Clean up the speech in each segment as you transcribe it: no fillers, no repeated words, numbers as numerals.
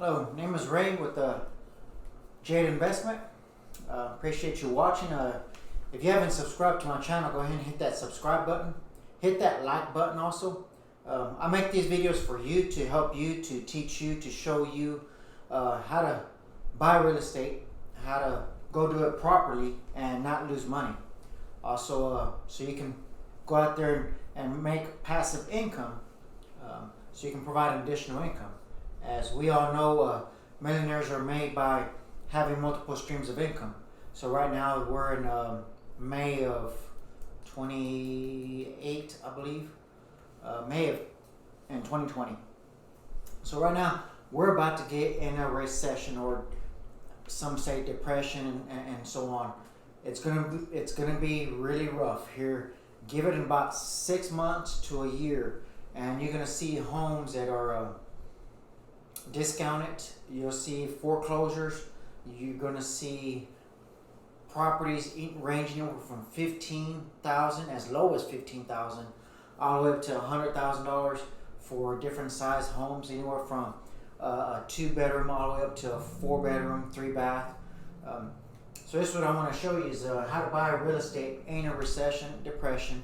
Hello, name is Ray with Jade Investment. Appreciate you watching. If you haven't subscribed to my channel, go ahead and hit that subscribe button. Hit that like button also. I make these videos for you to help you, to teach you, to show you how to buy real estate, how to go do it properly and not lose money. Also, so you can go out there and make passive income, so you can provide additional income. As we all know, millionaires are made by having multiple streams of income. So right now we're in May of 28, I believe, May of in 2020. So right now we're about to get in a recession, or some say depression, and so on. It's gonna be really rough here. Give it about 6 months to a year, and you're gonna see homes that are discounted. You'll see foreclosures. You're gonna see properties ranging over from $15,000, as low as $15,000, all the way up to $100,000 for different size homes, anywhere from a 2-bedroom all the way up to a 4-bedroom, 3-bath. So this is what I want to show you, is how to buy real estate in a recession, depression.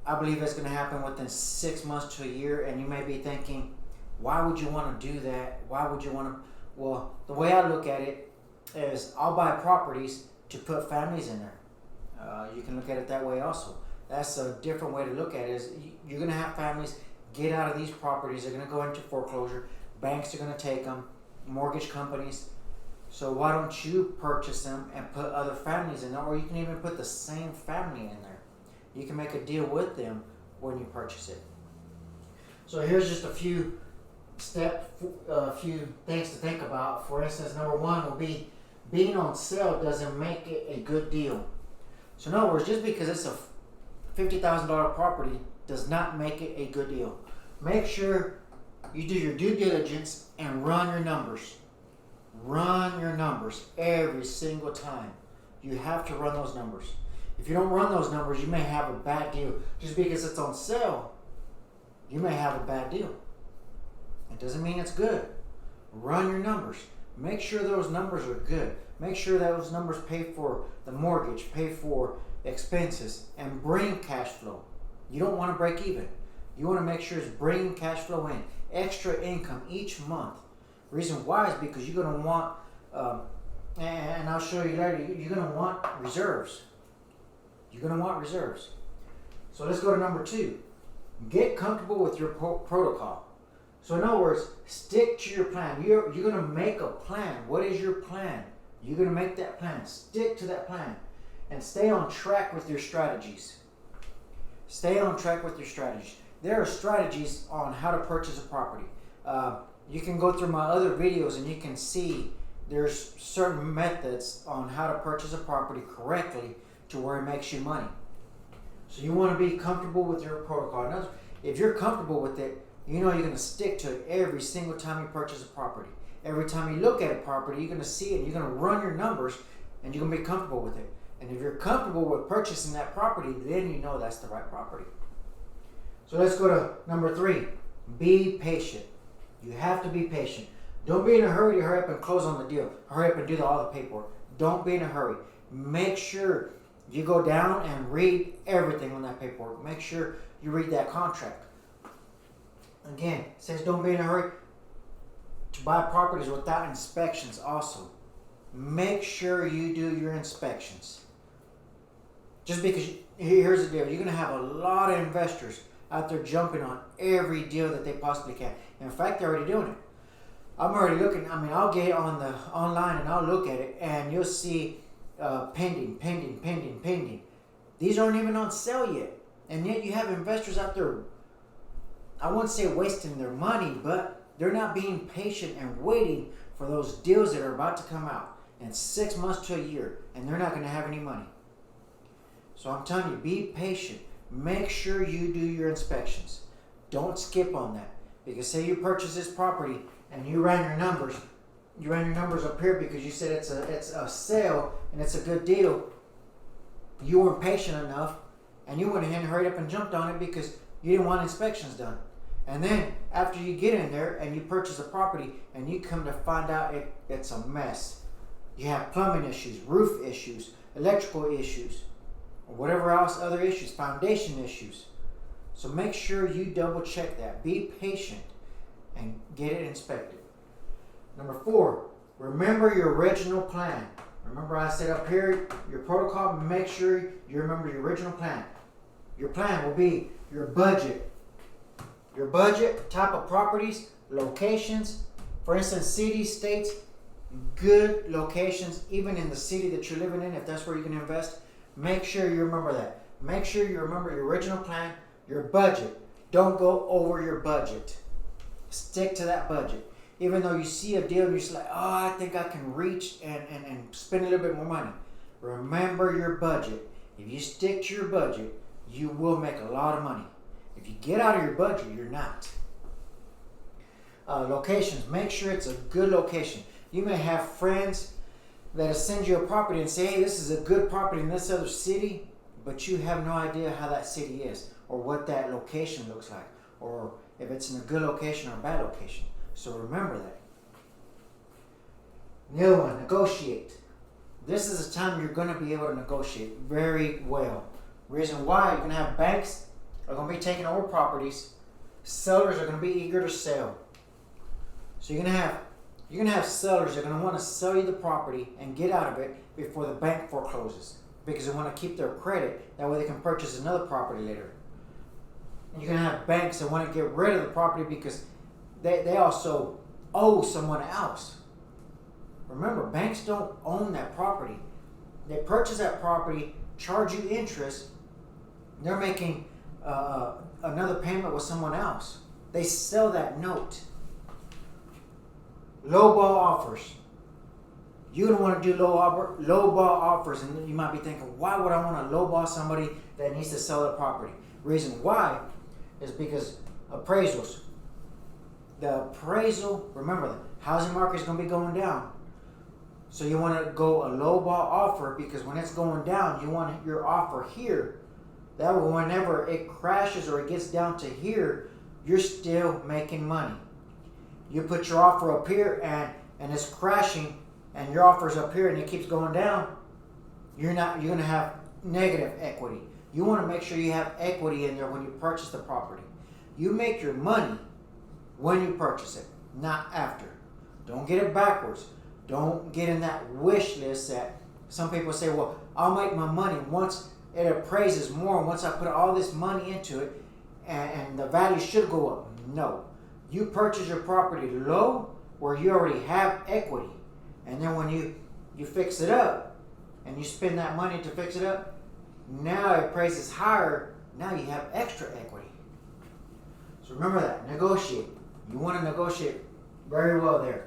I believe it's going to happen within 6 months to a year, and you may be thinking, why would you want to do that? Why would you want to? Well, the way I look at it is, I'll buy properties to put families in there. You can look at it that way also. That's a different way to look at it. Is you're going to have families get out of these properties. They're going to go into foreclosure. Banks are going to take them. Mortgage companies. So why don't you purchase them and put other families in there, or you can even put the same family in there. You can make a deal with them when you purchase it. So here's just a few few things to think about. For instance, number one will be, being on sale doesn't make it a good deal. So in other words, just because it's a $50,000 property does not make it a good deal. Make sure you do your due diligence and run your numbers. Run your numbers every single time. You have to run those numbers. If you don't run those numbers, you may have a bad deal. Just because it's on sale, you may have a bad deal. It doesn't mean it's good. Run your numbers. Make sure those numbers are good. Make sure that those numbers pay for the mortgage, pay for expenses, and bring cash flow. You don't want to break even. You want to make sure it's bringing cash flow in. Extra income each month. Reason why is because you're going to want, and I'll show you later, you're going to want reserves. You're going to want reserves. So let's go to number two. Get comfortable with your protocol. So in other words, stick to your plan. You're going to make a plan. What is your plan? You're going to make that plan. Stick to that plan. And stay on track with your strategies. Stay on track with your strategies. There are strategies on how to purchase a property. You can go through my other videos and you can see there's certain methods on how to purchase a property correctly to where it makes you money. So you want to be comfortable with your protocol. Now, if you're comfortable with it, you know you're going to stick to it every single time you purchase a property. Every time you look at a property, you're going to see it, and you're going to run your numbers, and you're going to be comfortable with it. And if you're comfortable with purchasing that property, then you know that's the right property. So let's go to number three. Be patient. You have to be patient. Don't be in a hurry to hurry up and close on the deal. Hurry up and do all the paperwork. Don't be in a hurry. Make sure you go down and read everything on that paperwork. Make sure you read that contract. Again, it says don't be in a hurry to buy properties without inspections also. Make sure you do your inspections. Just because, here's the deal, you're going to have a lot of investors out there jumping on every deal that they possibly can. In fact, they're already doing it. I'm already looking, I'll get on the online and I'll look at it, and you'll see pending. These aren't even on sale yet. And yet you have investors out there, I won't say wasting their money, but they're not being patient and waiting for those deals that are about to come out in 6 months to a year, and they're not going to have any money. So I'm telling you, be patient. Make sure you do your inspections. Don't skip on that. Because say you purchase this property and you ran your numbers up here because you said it's a sale and it's a good deal. You weren't patient enough, and you went ahead and hurried up and jumped on it because you didn't want inspections done. And then after you get in there and you purchase a property and you come to find out it's a mess. You have plumbing issues, roof issues, electrical issues, or whatever else, other issues, foundation issues. So make sure you double check that. Be patient and get it inspected. Number 4, remember your original plan. Remember I said up here, your protocol, make sure you remember your original plan. Your plan will be your budget. Your budget, type of properties, locations, for instance, cities, states, good locations, even in the city that you're living in, if that's where you're going to invest. Make sure you remember that. Make sure you remember your original plan, your budget. Don't go over your budget. Stick to that budget. Even though you see a deal and you're just like, oh, I think I can reach and spend a little bit more money. Remember your budget. If you stick to your budget, you will make a lot of money. If you get out of your budget, you're not. Locations. Make sure it's a good location. You may have friends that send you a property and say, hey, this is a good property in this other city, but you have no idea how that city is or what that location looks like or if it's in a good location or a bad location. So remember that. The other one, negotiate. This is a time you're going to be able to negotiate very well. Reason why, you're going to have banks are going to be taking over properties. Sellers are going to be eager to sell. So you're going to have sellers that are going to want to sell you the property and get out of it before the bank forecloses because they want to keep their credit. That way they can purchase another property later. And you're going to have banks that want to get rid of the property because they also owe someone else. Remember, banks don't own that property. They purchase that property, charge you interest. They're making another payment with someone else. They sell that note. Lowball offers. You don't want to do lowball offers, and you might be thinking, why would I want to lowball somebody that needs to sell their property? Reason why is because appraisals. The appraisal, remember, the housing market is going to be going down. So you want to go a lowball offer because when it's going down, you want your offer here. That way, whenever it crashes or it gets down to here, you're still making money. You put your offer up here and it's crashing and your offer's up here and it keeps going down, you're going to have negative equity. You want to make sure you have equity in there when you purchase the property. You make your money when you purchase it, not after. Don't get it backwards. Don't get in that wish list that some people say, well, I'll make my money once it appraises more, once I put all this money into it and the value should go up. No. You purchase your property low where you already have equity. And then when you fix it up and you spend that money to fix it up, now it appraises higher. Now you have extra equity. So remember that. Negotiate. You want to negotiate very well there.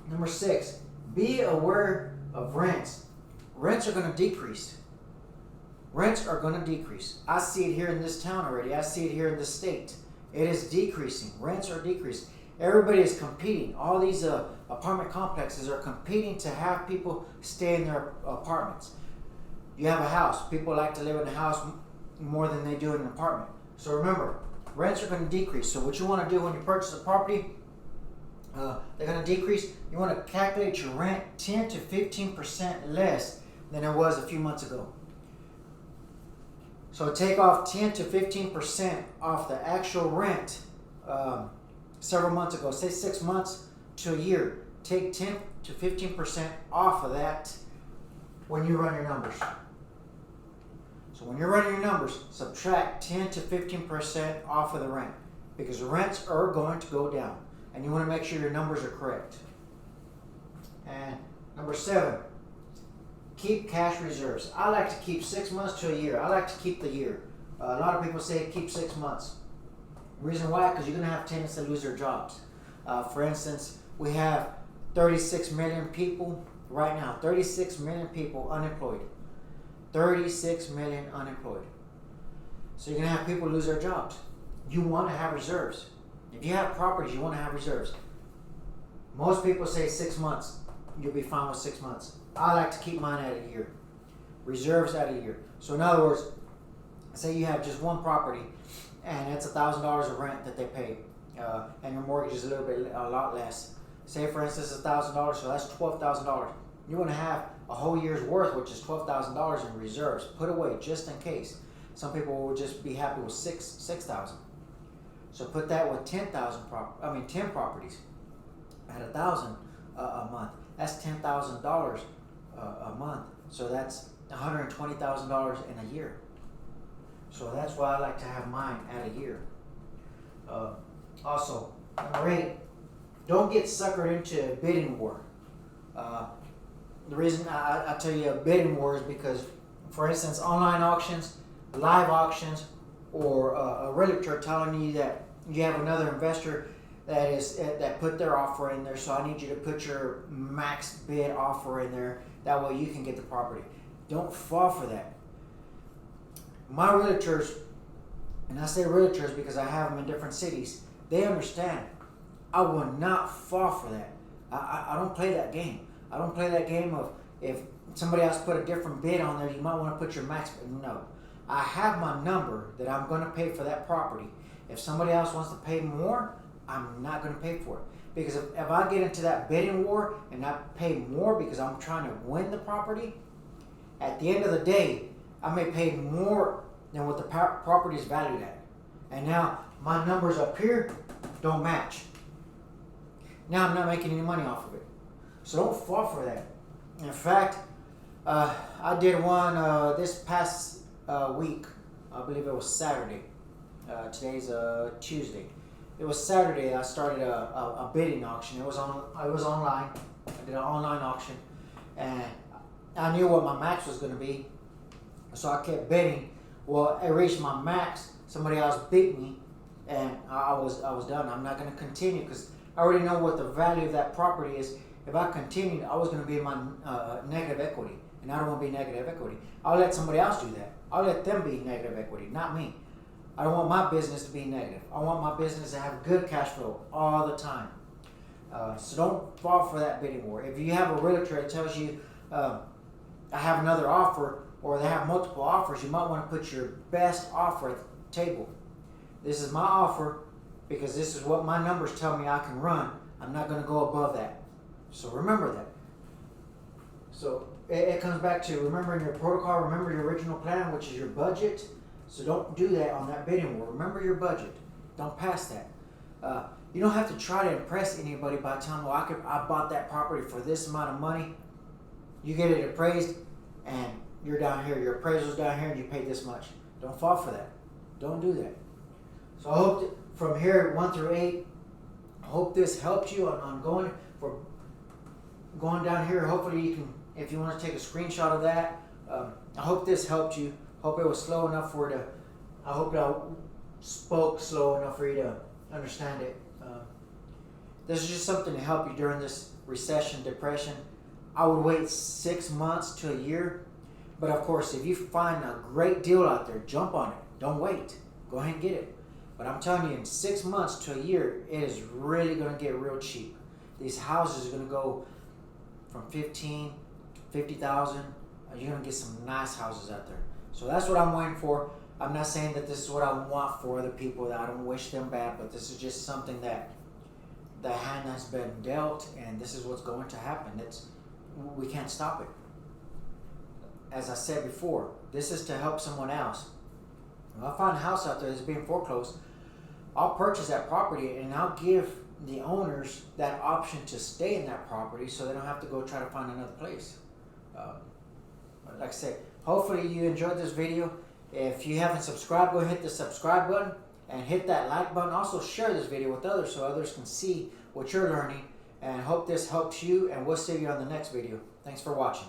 Number 6, be aware of rents. Rents are going to decrease. Rents are going to decrease. I see it here in this town already. I see it here in the state. It is decreasing. Rents are decreasing. Everybody is competing. All these apartment complexes are competing to have people stay in their apartments. You have a house. People like to live in a house more than they do in an apartment. So remember, rents are going to decrease. So what you want to do when you purchase a property, they're going to decrease. You want to calculate your rent 10 to 15% less than it was a few months ago. So take off 10 to 15% off the actual rent several months ago, say 6 months to a year. Take 10 to 15% off of that when you run your numbers. So when you're running your numbers, subtract 10 to 15% off of the rent because the rents are going to go down. And you want to make sure your numbers are correct. And number 7, keep cash reserves. I like to keep 6 months to a year. I like to keep the year. A lot of people say keep 6 months. Reason why? Because you're going to have tenants that lose their jobs. For instance, we have 36 million people right now. 36 million people unemployed. 36 million unemployed. So you're going to have people lose their jobs. You want to have reserves. If you have properties, you want to have reserves. Most people say 6 months. You'll be fine with 6 months. I like to keep mine at a year. Reserves at a year. So in other words, say you have just one property and it's $1,000 of rent that they pay, and your mortgage is a lot less. Say for instance $1,000, so that's $12,000. You want to have a whole year's worth, which is $12,000 in reserves, put away just in case. Some people will just be happy with 6,000. So put that with 10 properties at 1,000 a month. That's $10,000 a month. So that's $120,000 in a year. So that's why I like to have mine at a year. Also, number 8, don't get suckered into a bidding war. The reason I tell you a bidding war is because, for instance, online auctions, live auctions, or a realtor telling you that you have another investor that put their offer in there, so I need you to put your max bid offer in there. That way you can get the property. Don't fall for that. My realtors, and I say realtors because I have them in different cities, they understand. I will not fall for that. I don't play that game. I don't play that game of if somebody else put a different bid on there, you might want to put your max bid. No. I have my number that I'm going to pay for that property. If somebody else wants to pay more, I'm not going to pay for it. Because if I get into that bidding war and I pay more because I'm trying to win the property, at the end of the day, I may pay more than what the property is valued at. And now my numbers up here don't match. Now I'm not making any money off of it. So don't fall for that. In fact, I did one this past week. I believe it was Saturday. Today's Tuesday. It was Saturday. I started a bidding auction. It was online. I did an online auction, and I knew what my max was going to be, so I kept bidding. Well, I reached my max. Somebody else beat me, and I was done. I'm not going to continue because I already know what the value of that property is. If I continued, I was going to be in my negative equity, and I don't want to be negative equity. I'll let somebody else do that. I'll let them be negative equity, not me. I don't want my business to be negative. I want my business to have good cash flow all the time. So don't fall for that bidding war. If you have a realtor that tells you, I have another offer, or they have multiple offers, you might want to put your best offer at the table. This is my offer because this is what my numbers tell me I can run. I'm not going to go above that. So remember that. So it comes back to remembering your protocol, remember your original plan, which is your budget. So don't do that on that bidding war. Remember your budget. Don't pass that. You don't have to try to impress anybody by telling them, I bought that property for this amount of money. You get it appraised, and you're down here. Your appraisal's down here, and you pay this much. Don't fall for that. Don't do that. So I hope that from here, 1 through 8, I hope this helped you on going down here. Hopefully you can, if you want to take a screenshot of that, I hope this helped you. Hope it was slow enough for I hope I spoke slow enough for you to understand it. This is just something to help you during this recession, depression. I would wait 6 months to a year. But of course, if you find a great deal out there, jump on it. Don't wait. Go ahead and get it. But I'm telling you, in 6 months to a year, it is really going to get real cheap. These houses are going to go from 15, 50,000. You're going to get some nice houses out there. So that's what I'm waiting for. I'm not saying that this is what I want for other people, that I don't wish them bad, but this is just something that the hand has been dealt, and this is what's going to happen. We can't stop it. As I said before, this is to help someone else. If I find a house out there that's being foreclosed, I'll purchase that property, and I'll give the owners that option to stay in that property so they don't have to go try to find another place. Like I said, hopefully you enjoyed this video. If you haven't subscribed, go hit the subscribe button and hit that like button. Also share this video with others so others can see what you're learning, and hope this helps you, and we'll see you on the next video. Thanks for watching.